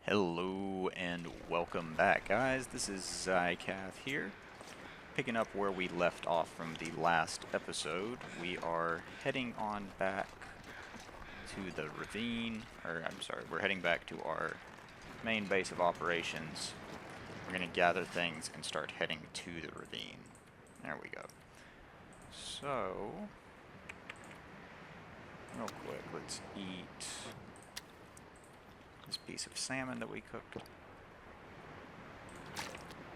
Hello and welcome back, guys. This is Zycath here, picking up where we left off from the last episode. We are heading on back to the ravine, or I'm sorry, we're heading back to our main base of operations. We're going to gather things and start heading to the ravine. There we go. So, real quick, let's eat this piece of salmon that we cooked.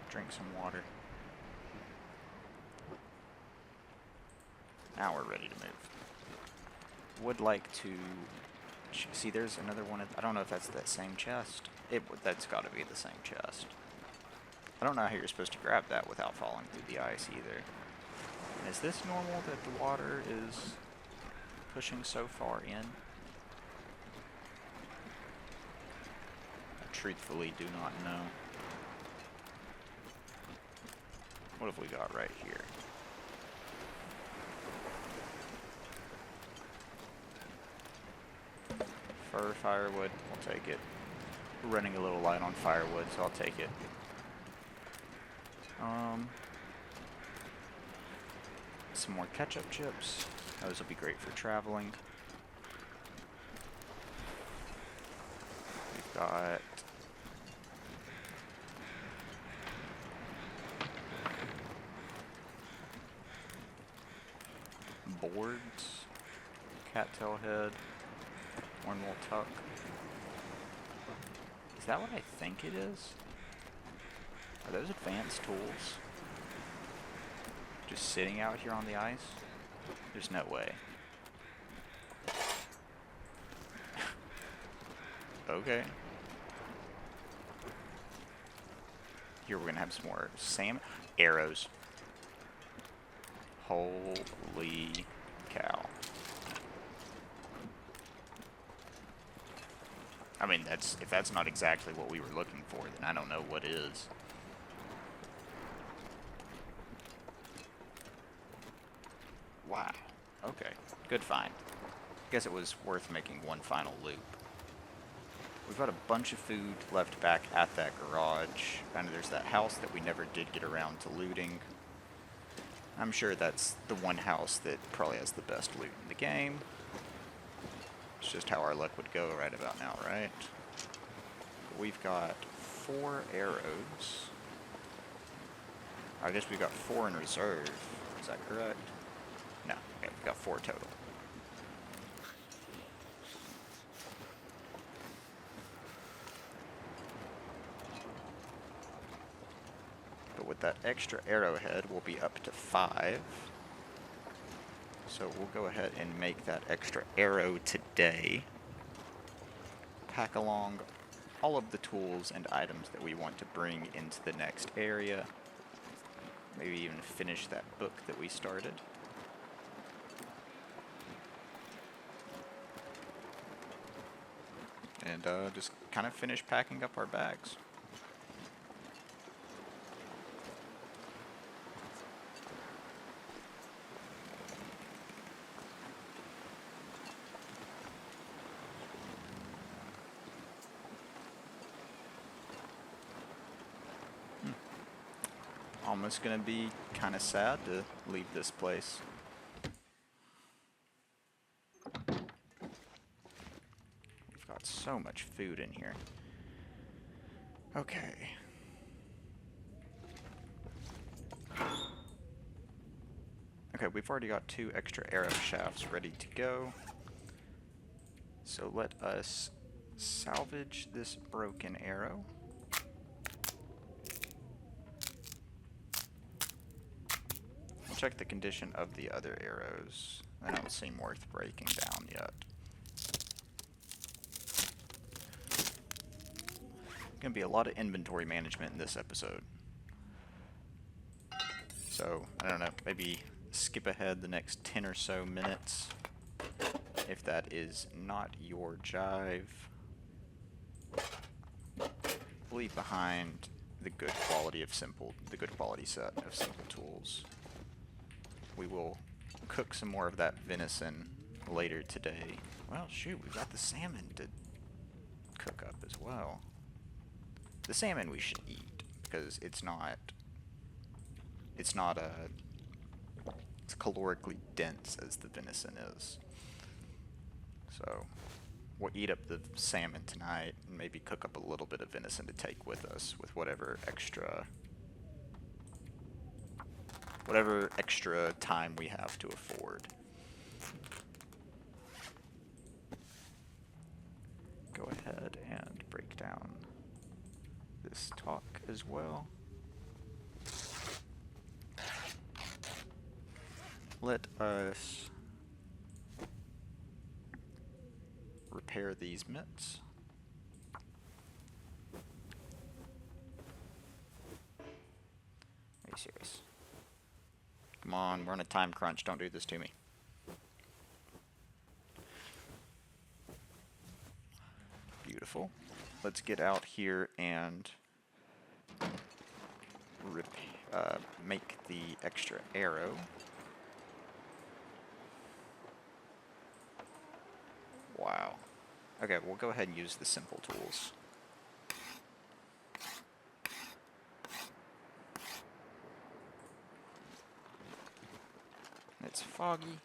Drink some water. Now we're ready to move. Would like to see. There's another one. I don't know if that's that same chest. That's got to be the same chest. I don't know how you're supposed to grab that without falling through the ice either. And is this normal that the water is pushing so far in? I truthfully do not know. What have we got right here? Fur firewood, I'll take it. We're running a little light on firewood, so I'll take it. Some more ketchup chips. Those will be great for traveling. We've got boards, cattail head, Cornwall tuck. Is that what I think it is? Are those advanced tools? Just sitting out here on the ice? There's no way. Okay. Here we're gonna have some more salmon. Arrows. Holy cow. I mean, if that's not exactly what we were looking for, then I don't know what is. Wow. Okay. Good find. Guess it was worth making one final loop. We've got a bunch of food left back at that garage. And there's that house that we never did get around to looting. I'm sure that's the one house that probably has the best loot in the game. It's just how our luck would go right about now, right? We've got 4 arrows. I guess we've got 4 in reserve. Is that correct? No. Okay, we've got 4 total. But with that extra arrowhead, we'll be up to 5. So we'll go ahead and make that extra arrow today. Pack along all of the tools and items that we want to bring into the next area. Maybe even finish that book that we started. And just kind of finish packing up our bags. Almost gonna be kind of sad to leave this place. We've got so much food in here. Okay. Okay, we've already got 2 extra arrow shafts ready to go. So let us salvage this broken arrow. Check the condition of the other arrows. They don't seem worth breaking down yet. Gonna be a lot of inventory management in this episode. So, I don't know, maybe skip ahead the next 10 or so minutes if that is not your jive. Leave behind the good quality set of simple tools. We will cook some more of that venison later today. Well, shoot, we've got the salmon to cook up as well. The salmon we should eat, because it's calorically dense as the venison is. So we'll eat up the salmon tonight and maybe cook up a little bit of venison to take with us with whatever extra time we have to afford. Go ahead and break down this talk as well. Let us repair these mitts. Are you serious? Come on, we're on a time crunch. Don't do this to me. Beautiful. Let's get out here and make the extra arrow. Wow. Okay, we'll go ahead and use the simple tools. It's foggy.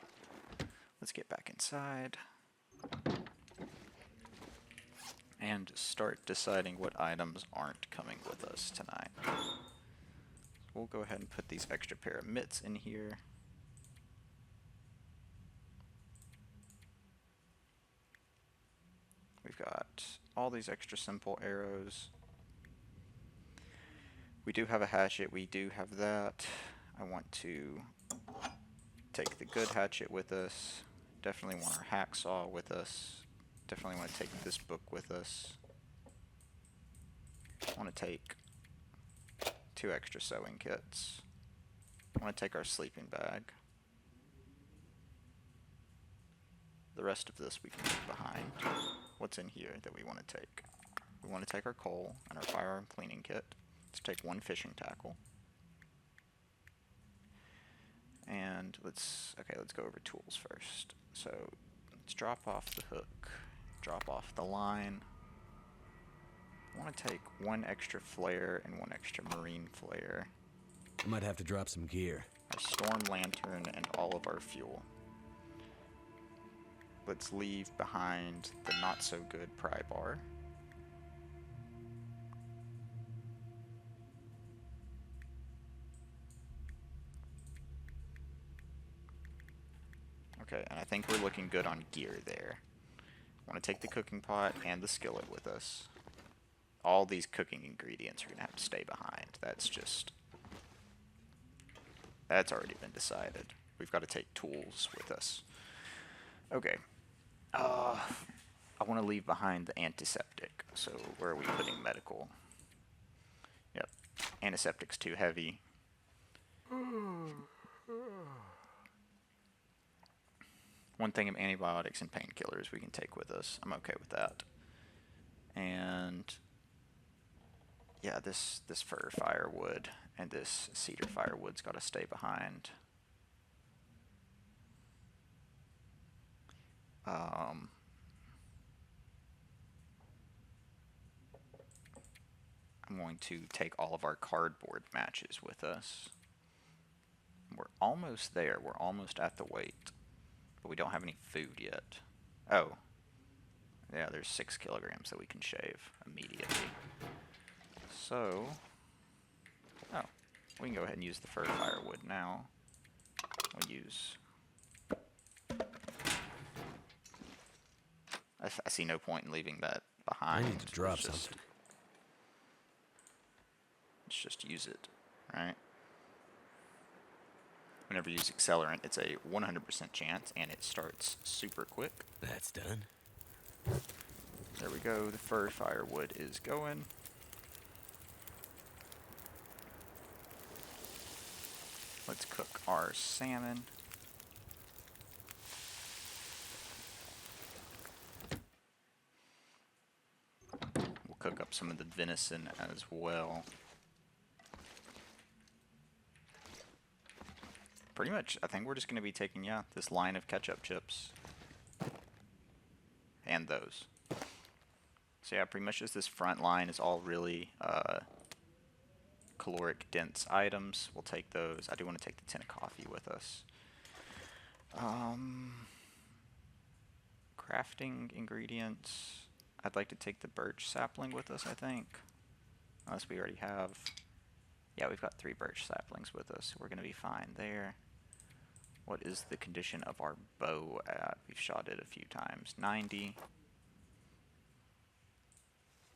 Let's get back inside and start deciding what items aren't coming with us tonight. We'll go ahead and put these extra pair of mitts in here. We've got all these extra simple arrows. We do have a hatchet, we do have that. I want to take the good hatchet with us. Definitely want our hacksaw with us. Definitely want to take this book with us. I want to take 2 extra sewing kits. I want to take our sleeping bag. The rest of this we can leave behind. What's in here that we want to take? We want to take our coal and our firearm cleaning kit. Let's take 1 fishing tackle. And let's go over tools first. So let's drop off the hook, drop off the line. I want to take 1 extra flare and 1 extra marine flare. I might have to drop some gear. Our storm lantern and all of our fuel. Let's leave behind the not so good pry bar. Okay, and I think we're looking good on gear there. I want to take the cooking pot and the skillet with us. All these cooking ingredients are going to have to stay behind. That's already been decided. We've got to take tools with us. Okay. I want to leave behind the antiseptic. So where are we putting medical? Yep. Antiseptic's too heavy. One thing of antibiotics and painkillers we can take with us. I'm okay with that. And yeah, this fir firewood and this cedar firewood's got to stay behind. I'm going to take all of our cardboard matches with us. We're almost there. We're almost at the weight. But we don't have any food yet. Oh. Yeah, there's 6 kilograms that we can shave immediately. So, we can go ahead and use the fir firewood now. We'll use... I see no point in leaving that behind. I need to drop something. Let's just use it, right? Whenever you use accelerant, it's a 100% chance, and it starts super quick. That's done. There we go. The fir firewood is going. Let's cook our salmon. We'll cook up some of the venison as well. Pretty much, I think we're just going to be taking, this line of ketchup chips. And those. So yeah, pretty much just this front line is all really caloric dense items. We'll take those. I do want to take the tin of coffee with us. Crafting ingredients. I'd like to take the birch sapling with us, I think. Unless we already have... Yeah, we've got 3 birch saplings with us. So we're going to be fine there. What is the condition of our bow at? We've shot it a few times. 90.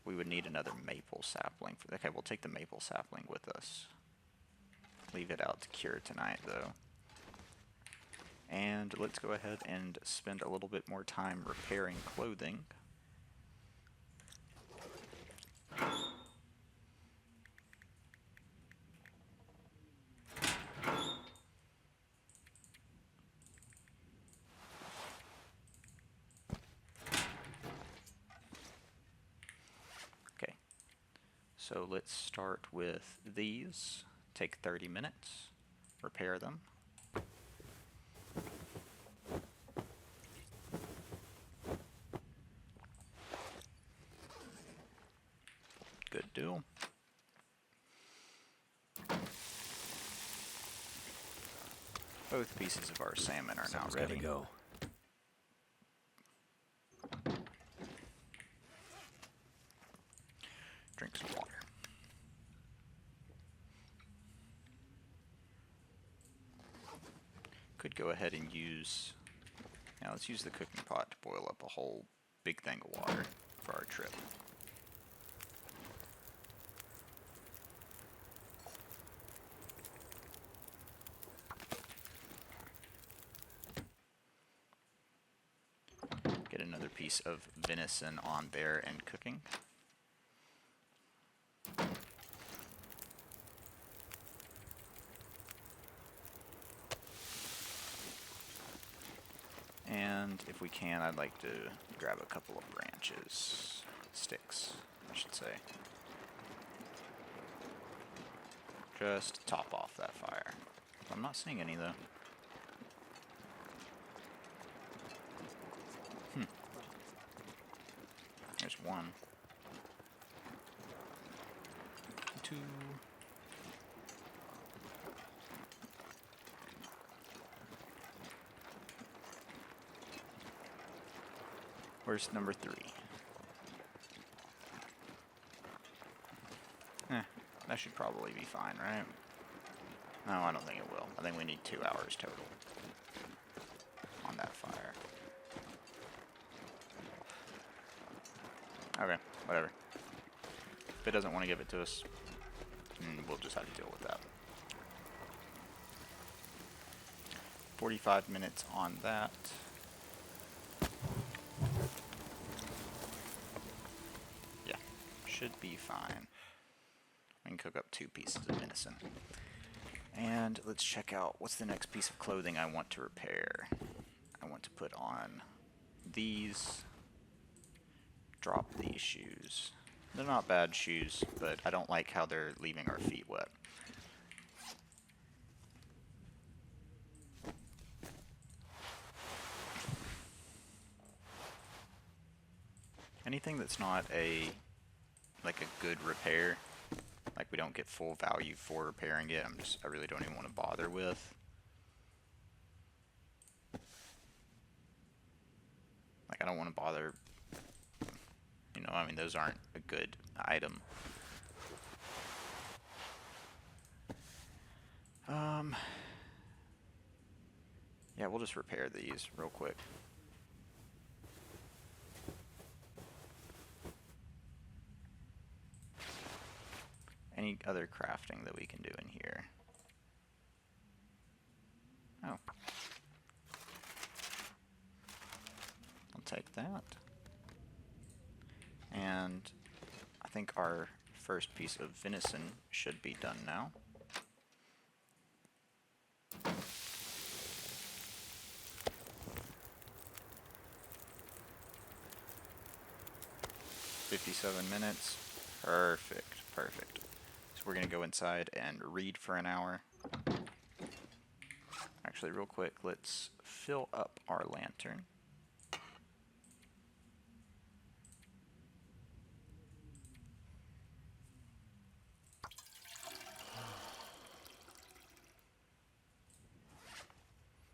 We would need another maple sapling. Okay, we'll take the maple sapling with us. Leave it out to cure tonight, though. And let's go ahead and spend a little bit more time repairing clothing. Okay, so let's start with these. Take 30 minutes, repair them. Good deal. Both pieces of our salmon are now ready. Gotta go. Drink some water. Could go ahead and use... Now let's use the cooking pot to boil up a whole big thing of water for our trip. Get another piece of venison on there and cooking. And if we can, I'd like to grab a couple of branches, sticks, I should say. Just to top off that fire. I'm not seeing any though. There's 1. 2. Where's number 3? That should probably be fine, right? No, I don't think it will. I think we need 2 hours total on that fire. Okay, whatever. If it doesn't want to give it to us, we'll just have to deal with that. 45 minutes on that. Yeah, should be fine. We can cook up 2 pieces of venison. And let's check out what's the next piece of clothing I want to repair. I want to put on these. Drop these shoes. They're not bad shoes, but I don't like how they're leaving our feet wet. Anything that's not like a good repair, like we don't get full value for repairing it, I really don't even want to bother with. Like I don't want to bother, you know, I mean those aren't a good item. Yeah, we'll just repair these real quick. Any other crafting that we can do in here? Oh. I'll take that. And I think our first piece of venison should be done now. $57 minutes. Perfect, perfect. So we're gonna go inside and read for an hour. Actually, real quick, let's fill up our lantern.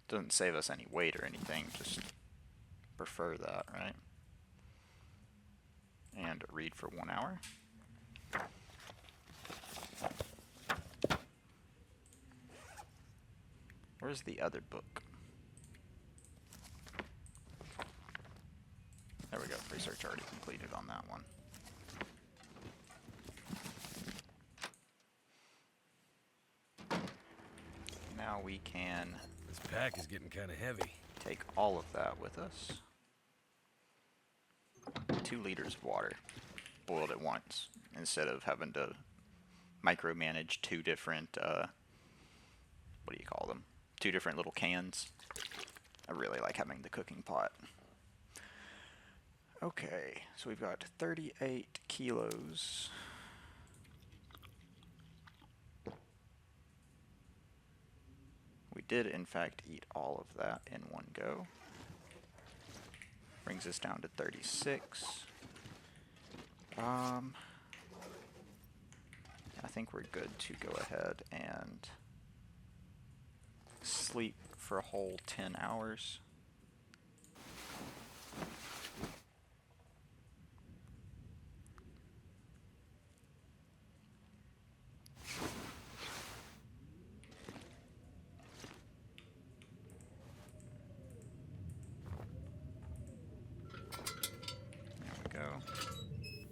Doesn't save us any weight or anything, just prefer that, right? And read for 1 hour. Where's the other book? There we go, research already completed on that one. Now we can This pack is getting kind of heavy. take all of that with us. 2 liters of water, boiled at once, instead of having to micromanage 2 different, what do you call them? 2 different little cans. I really like having the cooking pot. Okay, so we've got 38 kilos. We did, in fact, eat all of that in one go. Brings us down to 36. I think we're good to go ahead and sleep for a whole 10 hours.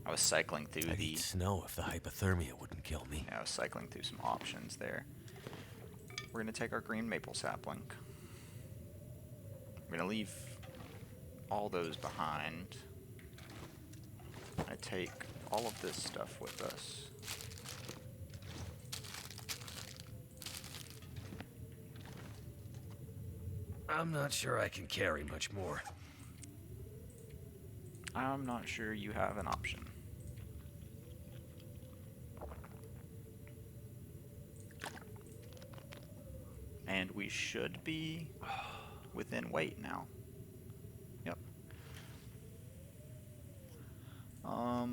I was cycling through I'd eat snow if the hypothermia wouldn't kill me. I was cycling through some options there. We're going to take our green maple sapling. We're going to leave all those behind. I take all of this stuff with us. I'm not sure I can carry much more. I'm not sure you have an option. And we should be within weight now. Yep. I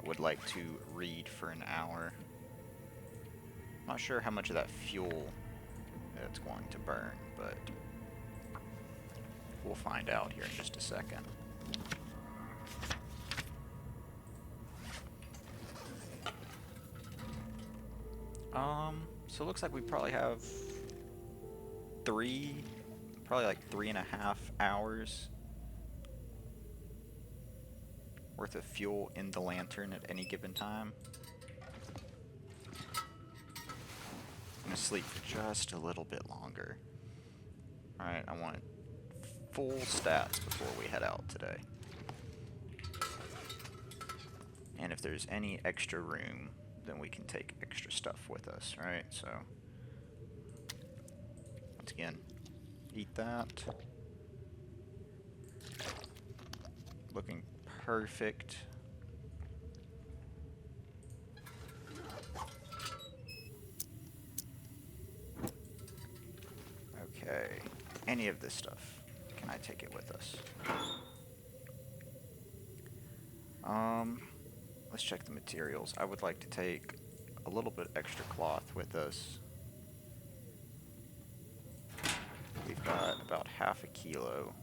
would like to read for an hour. Not sure how much of that fuel it's going to burn, but we'll find out here in just a second. So it looks like we probably have probably like 3.5 hours worth of fuel in the lantern at any given time. I'm gonna sleep for just a little bit longer. Alright, I want full stats before we head out today. And if there's any extra room, then we can take extra stuff with us, right? So, once again, eat that. Looking perfect. Okay, any of this stuff, can I take it with us? Let's check the materials. I would like to take a little bit extra cloth with us. We've got about half a kilo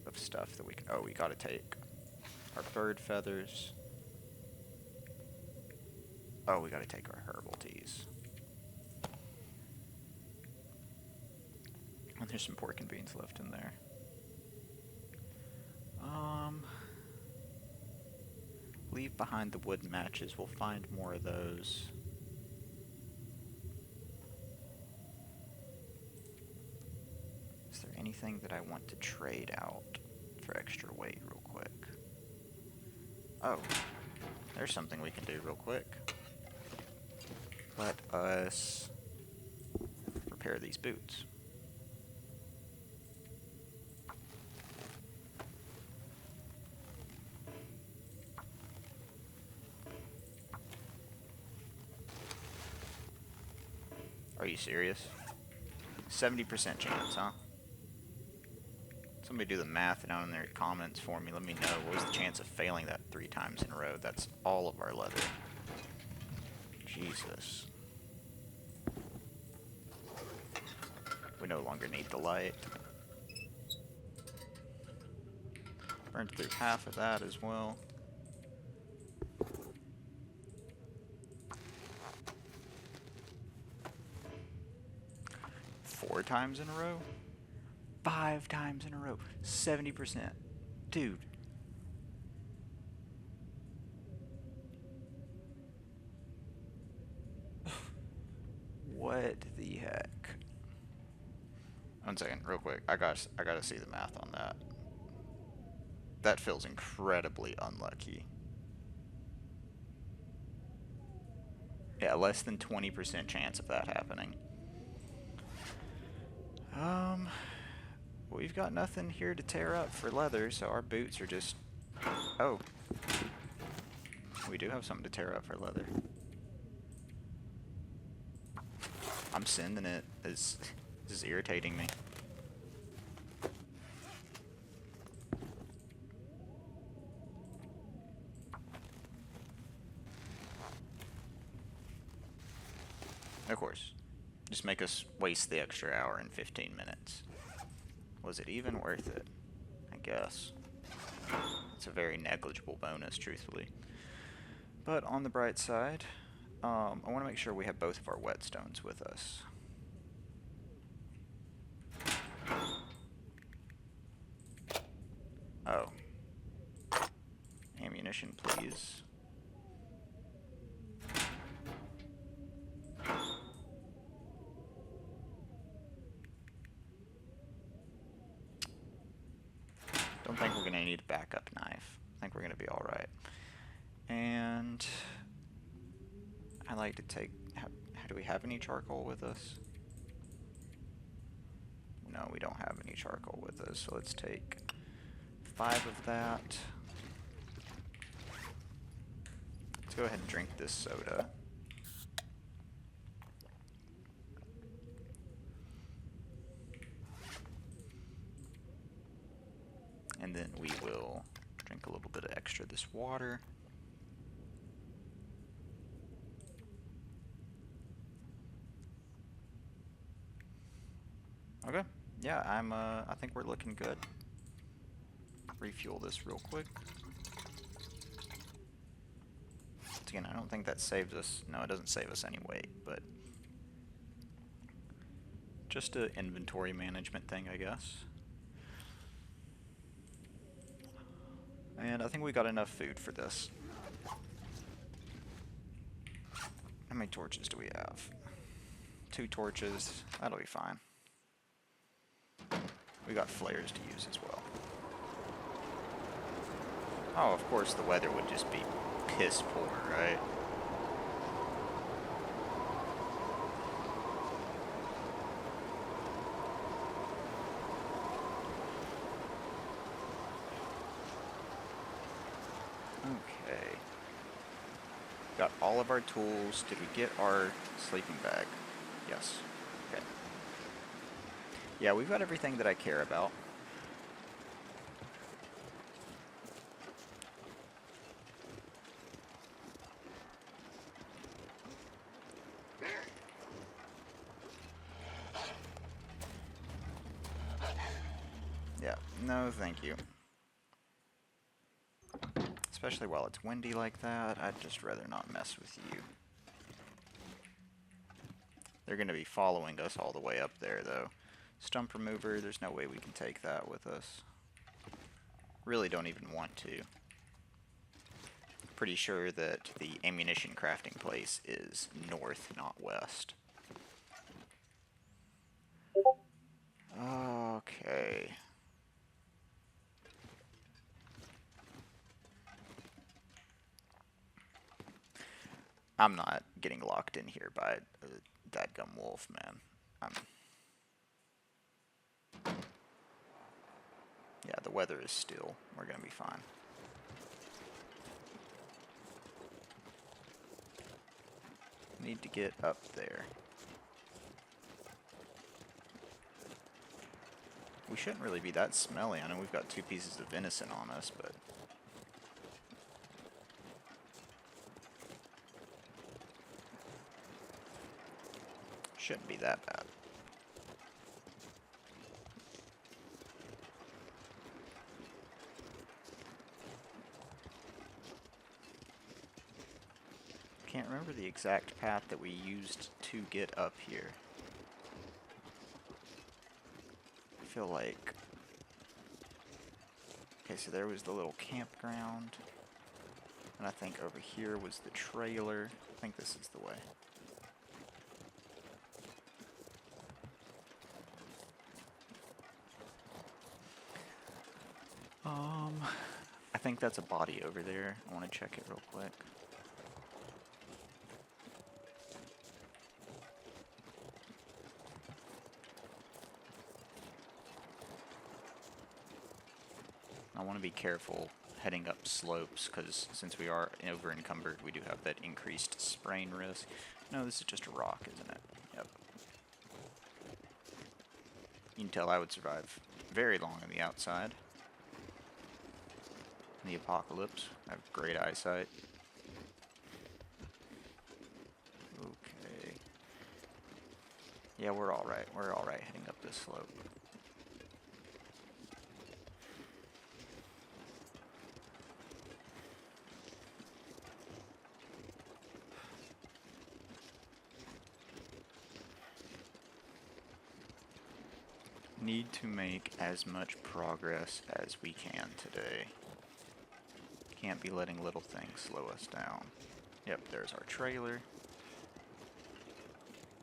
of stuff that we can, oh, we gotta take our bird feathers. Oh, we gotta take our herbal teas. And there's some pork and beans left in there. Leave behind the wood matches. We'll find more of those. Is there anything that I want to trade out for extra weight real quick? Oh, there's something we can do real quick. Let us repair these boots. Are you serious? 70% chance, huh? Somebody do the math down in their comments for me. Let me know. What was the chance of failing that 3 times in a row? That's all of our leather. Jesus. We no longer need the light. Burned through half of that as well. Four times in a row? 5 times in a row. 70%. Dude. What the heck? 1 second, real quick. I gotta see the math on that. That feels incredibly unlucky. Yeah, less than 20% chance of that happening. We've got nothing here to tear up for leather, so our boots are just... Oh. We do have something to tear up for leather. I'm sending it. This is irritating me. Of course. Just make us waste the extra hour and 15 minutes. Was it even worth it? I guess. It's a very negligible bonus, truthfully. But on the bright side, I want to make sure we have both of our whetstones with us. Oh. Ammunition, please. Don't think we're going to need a backup knife. I think we're going to be alright. And I like to take... do we have any charcoal with us? No, we don't have any charcoal with us, so let's take 5 of that. Let's go ahead and drink this soda. And then we will drink a little bit of extra of this water. Okay. Yeah, I think we're looking good. Refuel this real quick. Again, I don't think that saves us. No, it doesn't save us any weight, but just an inventory management thing, I guess. And I think we got enough food for this. How many torches do we have? 2 torches. That'll be fine. We got flares to use as well. Oh, of course the weather would just be piss poor, right? Okay. Got all of our tools. Did we get our sleeping bag? Yes. Okay. Yeah, we've got everything that I care about. Yeah, no thank you. Especially while it's windy like that, I'd just rather not mess with you. They're going to be following us all the way up there, though. Stump remover, there's no way we can take that with us. Really don't even want to. Pretty sure that the ammunition crafting place is north, not west. Okay. I'm not getting locked in here by a dadgum wolf, man. Yeah, the weather is still. We're gonna be fine. Need to get up there. We shouldn't really be that smelly. I know we've got 2 pieces of venison on us, but... Shouldn't be that bad. Can't remember the exact path that we used to get up here. I feel like... Okay, so there was the little campground. And I think over here was the trailer. I think this is the way. I think that's a body over there. I want to check it real quick. I want to be careful heading up slopes, because since we are over encumbered, we do have that increased sprain risk. No, this is just a rock, isn't it? Yep. You can tell I would survive very long on the outside. In the apocalypse, I have great eyesight. Okay. Yeah, we're alright. We're alright heading up this slope. Need to make as much progress as we can today. Can't be letting little things slow us down. Yep, there's our trailer.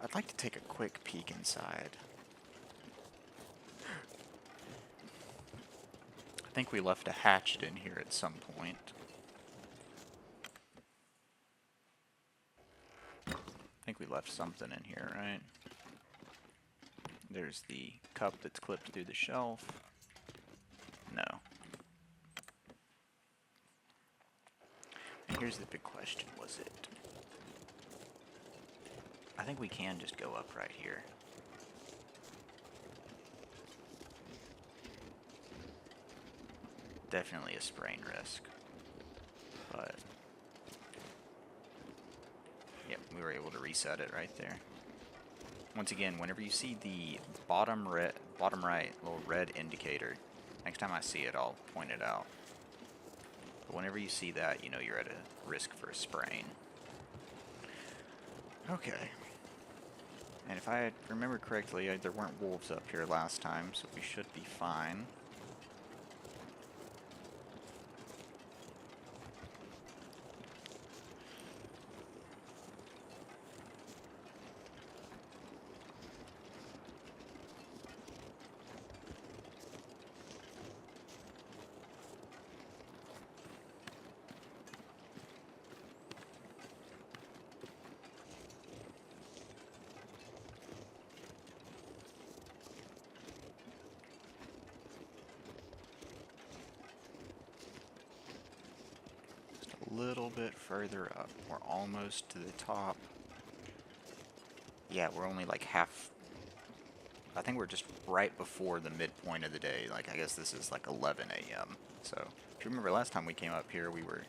I'd like to take a quick peek inside. I think we left a hatchet in here at some point. I think we left something in here, right? There's the cup that's clipped through the shelf. No. And here's the big question, was it? I think we can just go up right here. Definitely a sprain risk. But... yep, we were able to reset it right there. Once again, whenever you see the bottom right little red indicator, next time I see it, I'll point it out. But whenever you see that, you know you're at a risk for a sprain. Okay. And if I remember correctly, there weren't wolves up here last time, so we should be fine. Little bit further up. We're almost to the top. Yeah, we're only like half. I think we're just right before the midpoint of the day. Like, I guess this is like 11 a.m. So, if you remember last time we came up here, we were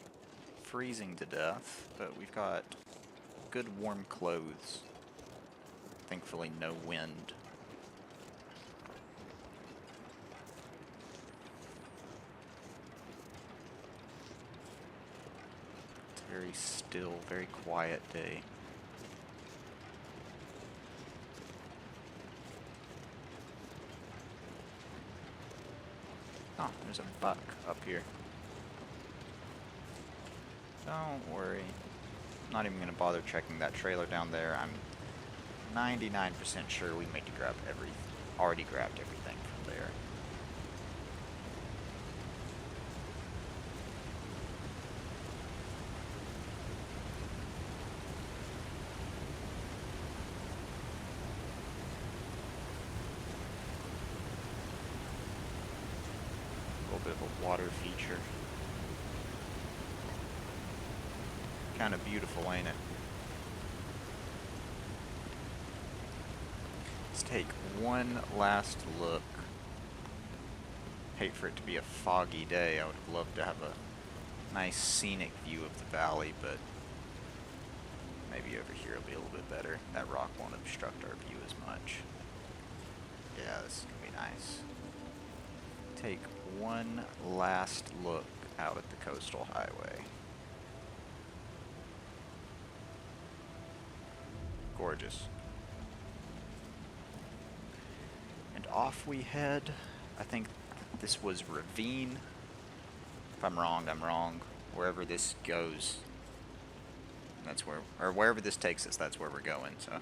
freezing to death, but we've got good warm clothes. Thankfully, no wind. Very still, very quiet day. Oh, there's a buck up here. Don't worry. I'm not even going to bother checking that trailer down there. I'm 99% sure we made to grab already grabbed everything from there. Bit of a water feature. Kind of beautiful, ain't it? Let's take one last look. Hate for it to be a foggy day. I would love to have a nice scenic view of the valley, but maybe over here will be a little bit better. That rock won't obstruct our view as much. Yeah, this is going to be nice. Take one last look out at the coastal highway. Gorgeous. And off we head. I think this was Ravine. If I'm wrong, I'm wrong. Wherever this goes, that's where, or wherever this takes us, that's where we're going, so.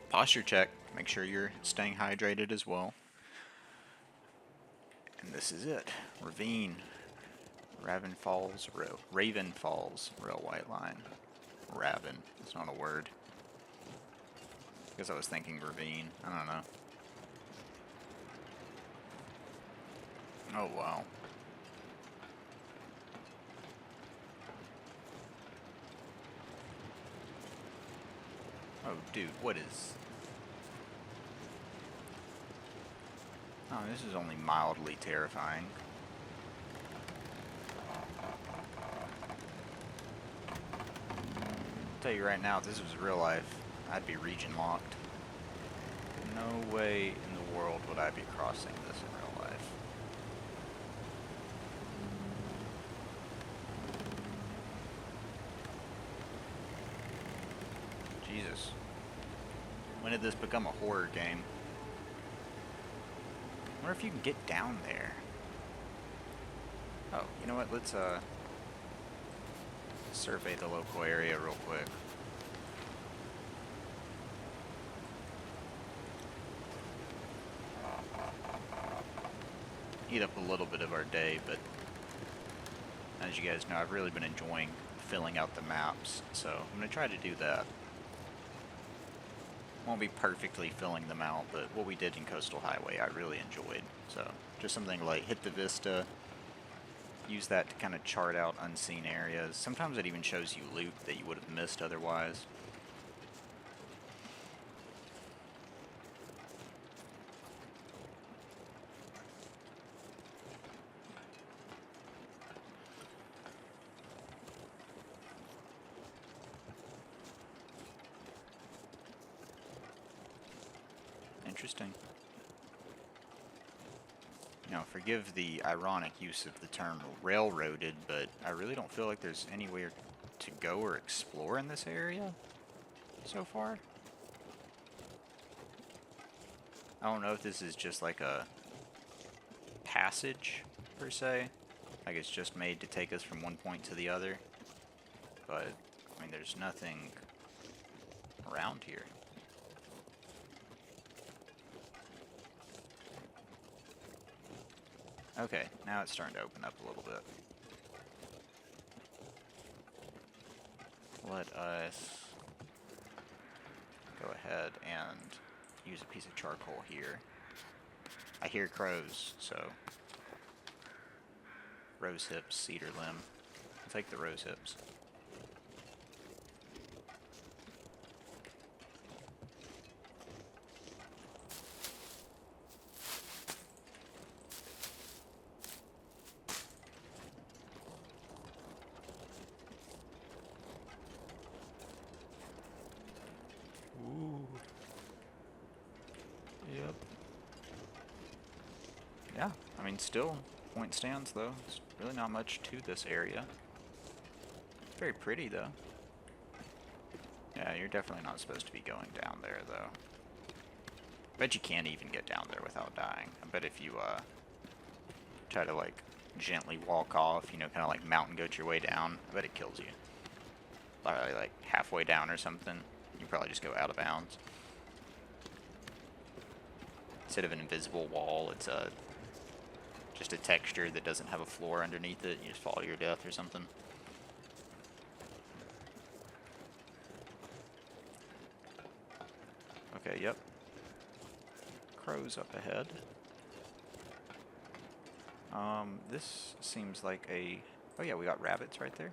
Posture check. Make sure you're staying hydrated as well. And this is it. Ravine. Raven Falls Railway Line. Raven. It's not a word. Because I was thinking ravine. I don't know. Oh, wow. Oh, dude, what is... Oh, this is only mildly terrifying. I'll tell you right now, if this was real life, I'd be region locked. No way in the world would I be crossing this in real life. Jesus. When did this become a horror game? I wonder if you can get down there. Oh, you know what? Let's survey the local area real quick. Eat up a little bit of our day, but as you guys know, I've really been enjoying filling out the maps, so I'm going to try to do that. Won't be perfectly filling them out, but what we did in Coastal Highway I really enjoyed. So just something like hit the vista, use that to kind of chart out unseen areas. Sometimes it even shows you loot that you would have missed otherwise. Interesting. Now, forgive the ironic use of the term railroaded, but I really don't feel like there's anywhere to go or explore in this area so far. I don't know if this is just like a passage, per se. Like it's just made to take us from one point to the other. But, I mean, there's nothing around here. Okay, now it's starting to open up a little bit. Let us go ahead and use a piece of charcoal here. I hear crows, so rose hips, cedar limb. I'll take the rose hips. Yep. Yeah, I mean, still, point stands, though. There's really not much to this area. It's very pretty, though. Yeah, you're definitely not supposed to be going down there, though. I bet you can't even get down there without dying. I bet if you, try to, like, gently walk off, you know, kind of like mountain goat your way down, I bet it kills you. Probably, like, halfway down or something, you probably just go out of bounds. Instead of an invisible wall, it's just a texture that doesn't have a floor underneath it. You just fall to your death or something. Okay, yep. Crows up ahead. This seems like a... Oh yeah, we got rabbits right there.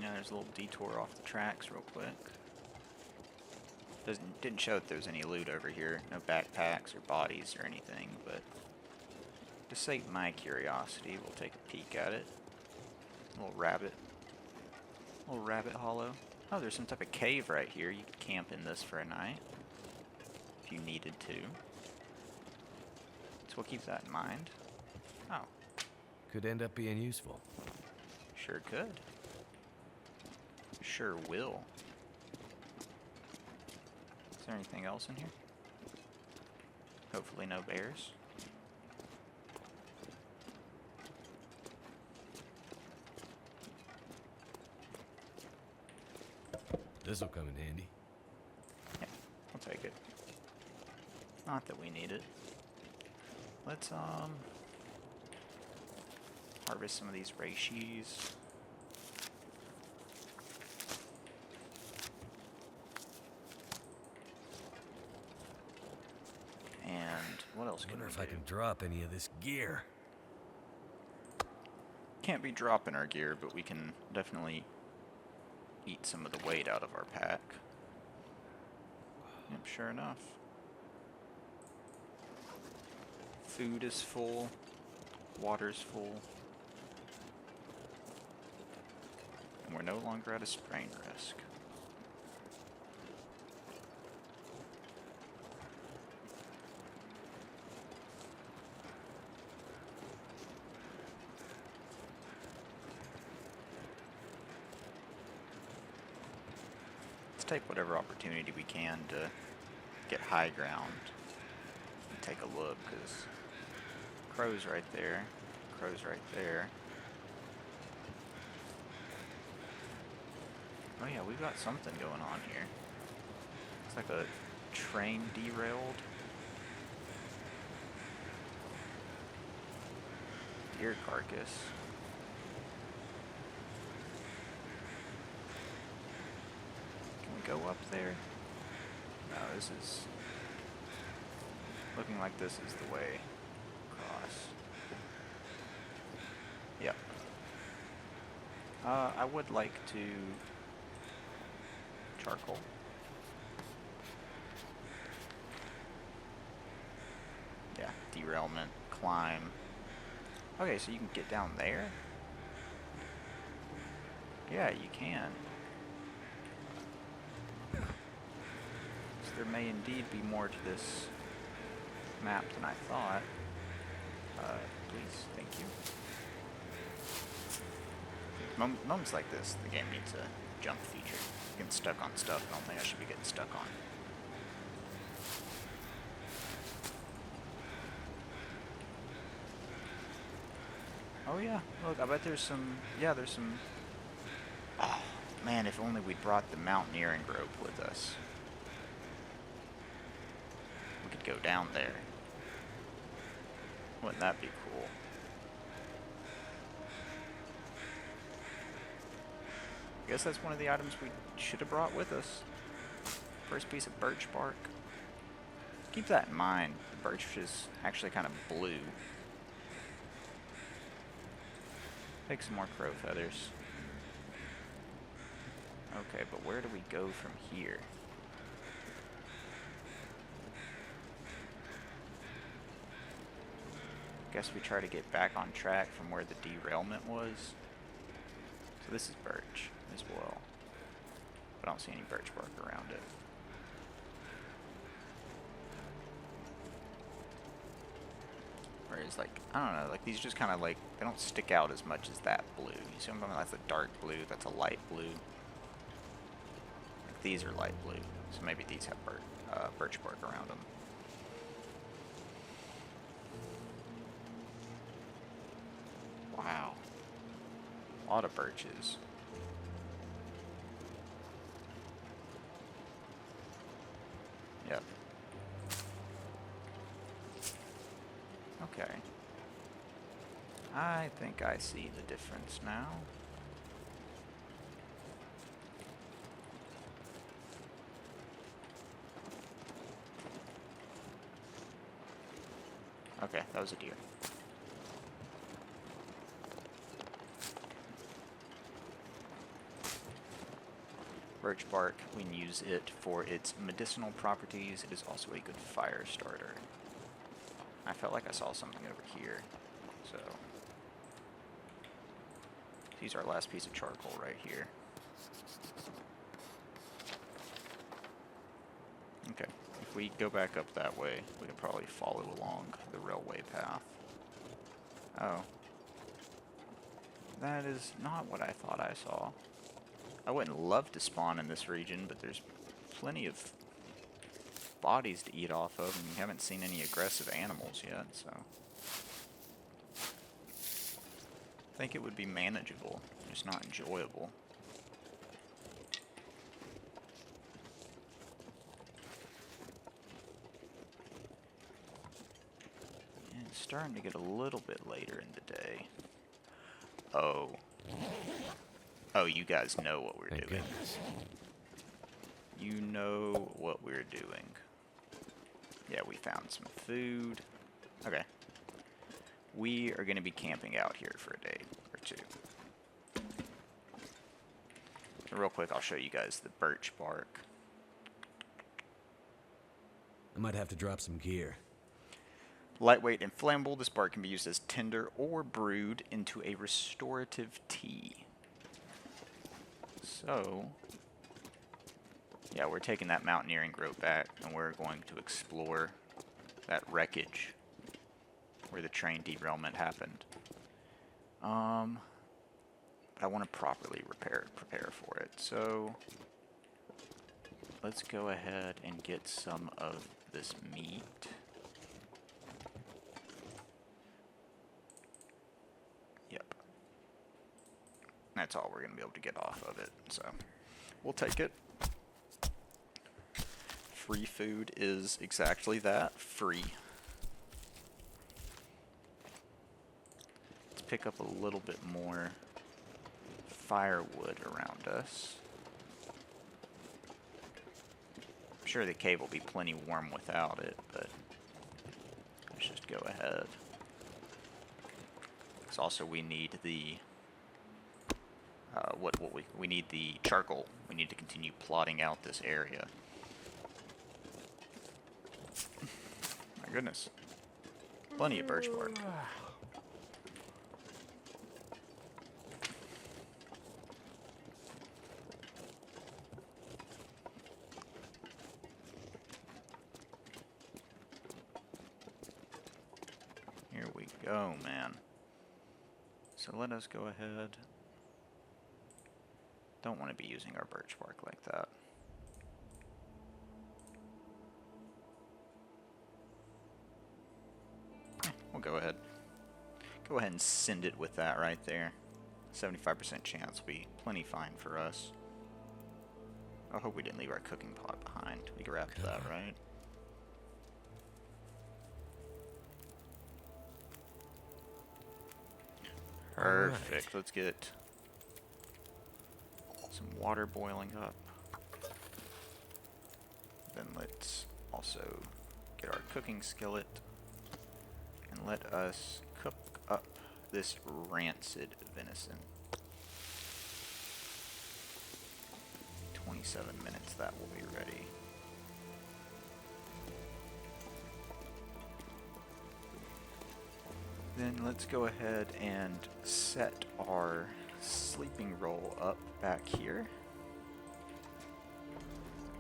Yeah, there's a little detour off the tracks real quick. Didn't show that there was any loot over here. No backpacks or bodies or anything, but to sate my curiosity, we'll take a peek at it. Little rabbit hollow. Oh, there's some type of cave right here. You could camp in this for a night if you needed to. So we'll keep that in mind. Oh, Could end up being useful. sure could. Sure will. Is there anything else in here? Hopefully no bears. This'll come in handy. Yeah, I'll take it. Not that we need it. Let's harvest some of these reishis. And what else I can wonder we if do? I can drop any of this gear. Can't be dropping our gear, but we can definitely eat some of the weight out of our pack. Yep, sure enough. Food is full. Water's full. And we're no longer at a sprain risk. Let's take whatever opportunity we can to get high ground and take a look, because crow's right there. Crow's right there. Oh yeah, we've got something going on here. It's like a train derailed. Deer carcass. Can we go up there? No, this is looking like this is the way across. Yep. I would like to charcoal. Yeah, derailment, climb. Okay, so you can get down there? Yeah, you can. So there may indeed be more to this map than I thought. Please, thank you. Moments like this, the game needs a jump feature. Getting stuck on stuff I don't think I should be getting stuck on. Oh yeah, look, I bet there's some, yeah, there's some, oh, man, if only we'd brought the mountaineering rope with us. We could go down there. Wouldn't that be cool? I guess that's one of the items we should have brought with us. First piece of birch bark. Keep that in mind. The birch is actually kind of blue. Take some more crow feathers. Okay, but where do we go from here? Guess we try to get back on track from where the derailment was. So this is birch as well. But I don't see any birch bark around it. Whereas, like, I don't know, like, these just kind of, like, they don't stick out as much as that blue. You see what I'm talking about? That's a dark blue, that's a light blue. Like, these are light blue, so maybe these have birch bark around them. Wow. A lot of birches. Yep. Okay. I think I see the difference now. Okay, that was a deer. Birch bark, we can use it for its medicinal properties. It is also a good fire starter. I felt like I saw something over here, so let's use our last piece of charcoal right here. Okay, if we go back up that way, we can probably follow along the railway path. Oh. That is not what I thought I saw. I wouldn't love to spawn in this region, but there's plenty of bodies to eat off of, and we haven't seen any aggressive animals yet, so I think it would be manageable, just not enjoyable. And it's starting to get a little bit later in the day. Oh. Oh, you guys know what we're Thank doing. goodness. You know what we're doing. Yeah, we found some food. Okay. We are going to be camping out here for a day or two. So real quick, I'll show you guys the birch bark. I might have to drop some gear. Lightweight and flammable, this bark can be used as tinder or brewed into a restorative tea. So, yeah, we're taking that mountaineering route back, and we're going to explore that wreckage where the train derailment happened. But I want to properly prepare for it. So, let's go ahead and get some of this meat. Yep. That's all we're going to be able to get off of it, so we'll take it. Free food is exactly that, free. Let's pick up a little bit more firewood around us. I'm sure the cave will be plenty warm without it, but let's just go ahead. Because also we need the we need the charcoal. We need to continue plotting out this area. My goodness. Plenty of birch bark. Here we go, man. So let us go ahead. Don't want to be using our birch bark like that. We'll go ahead. Go ahead and send it with that right there. 75% chance will be plenty fine for us. I hope we didn't leave our cooking pot behind. We grabbed that, right? Perfect. Right. Let's get some water boiling up. Then let's also get our cooking skillet and let us cook up this rancid venison. 27 minutes, that will be ready. Then let's go ahead and set our sleeping roll up back here.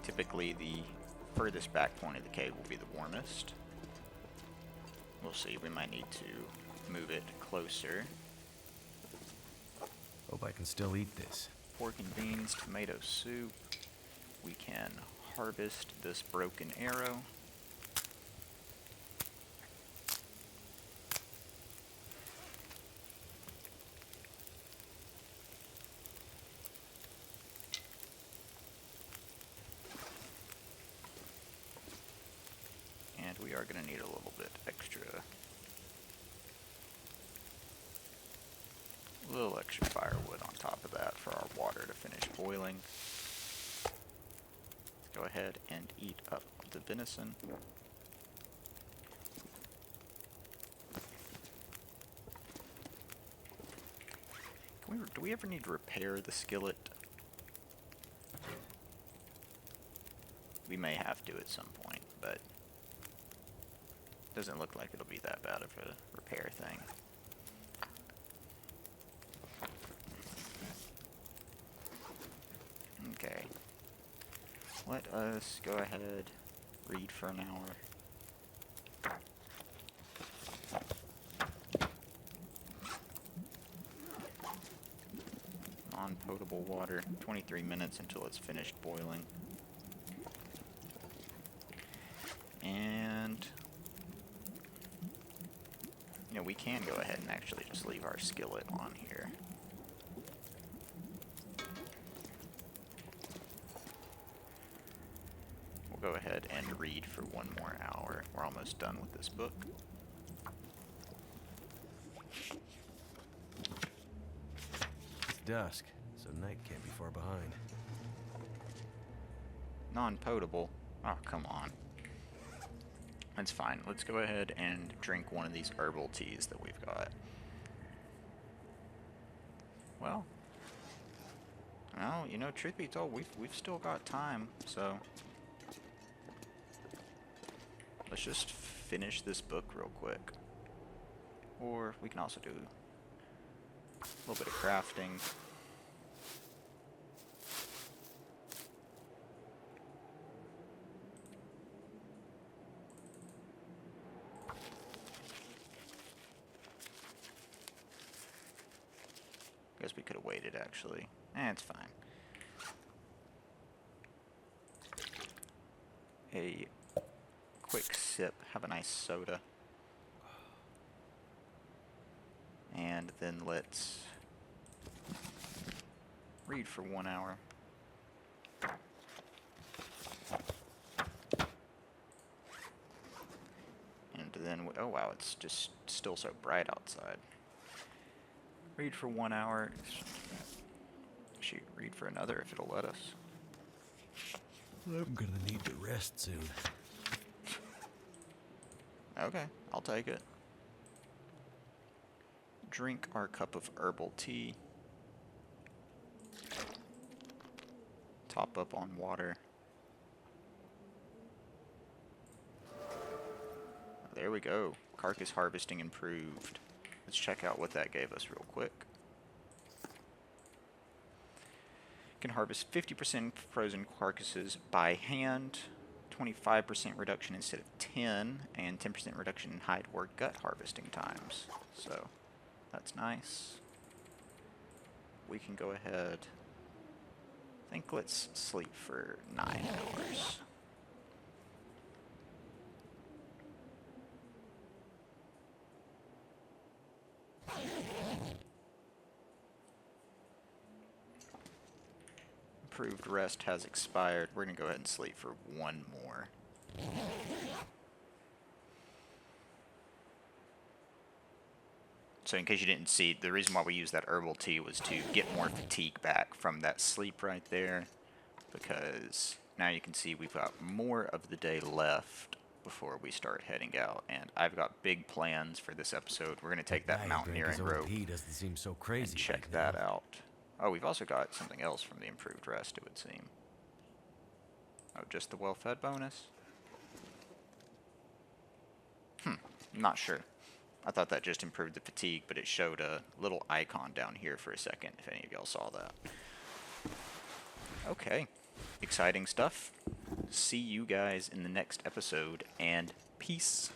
Typically the furthest back point of the cave will be the warmest. We'll see, we might need to move it closer. Hope I can still eat this. Pork and beans, tomato soup. We can harvest this broken arrow. And we are going to need a little bit extra. A little extra firewood on top of that for our water to finish boiling. Let's go ahead and eat up the venison. Do we ever need to repair the skillet? We may have to at some point, but doesn't look like it'll be that bad of a repair thing. Okay. Let us go ahead, read for an hour. Non-potable water, 23 minutes until it's finished boiling. And, you know, we can go ahead and actually just leave our skillet on here. We'll go ahead and read for one more hour. We're almost done with this book. It's dusk, so night can't be far behind. Non-potable. Oh, come on. That's fine. Let's go ahead and drink one of these herbal teas that we've got. Well, you know, truth be told, we've still got time, so let's just finish this book real quick. Or we can also do a little bit of crafting. Guess we could have waited, actually. It's fine. A quick sip. Have a nice soda. And then let's read for 1 hour. And then, oh wow, it's just still so bright outside. Read for 1 hour. Shoot, read for another if it'll let us. I'm gonna need to rest soon. Okay, I'll take it. Drink our cup of herbal tea. Top up on water. There we go. Carcass harvesting improved. Let's check out what that gave us real quick. Can harvest 50% frozen carcasses by hand, 25% reduction instead of 10, and 10% reduction in hide or gut harvesting times. So, that's nice. We can go ahead. I think let's sleep for 9 hours. Improved rest has expired. We're going to go ahead and sleep for 1 more. So in case you didn't see, the reason why we used that herbal tea was to get more fatigue back from that sleep right there. Because now you can see we've got more of the day left before we start heading out. And I've got big plans for this episode. We're going to take that mountaineering rope doesn't seem so crazy and check right that now. out. Oh, we've also got something else from the improved rest, it would seem. Oh, just the well-fed bonus? Not sure. I thought that just improved the fatigue, but it showed a little icon down here for a second, if any of y'all saw that. Okay. Exciting stuff. See you guys in the next episode, and peace.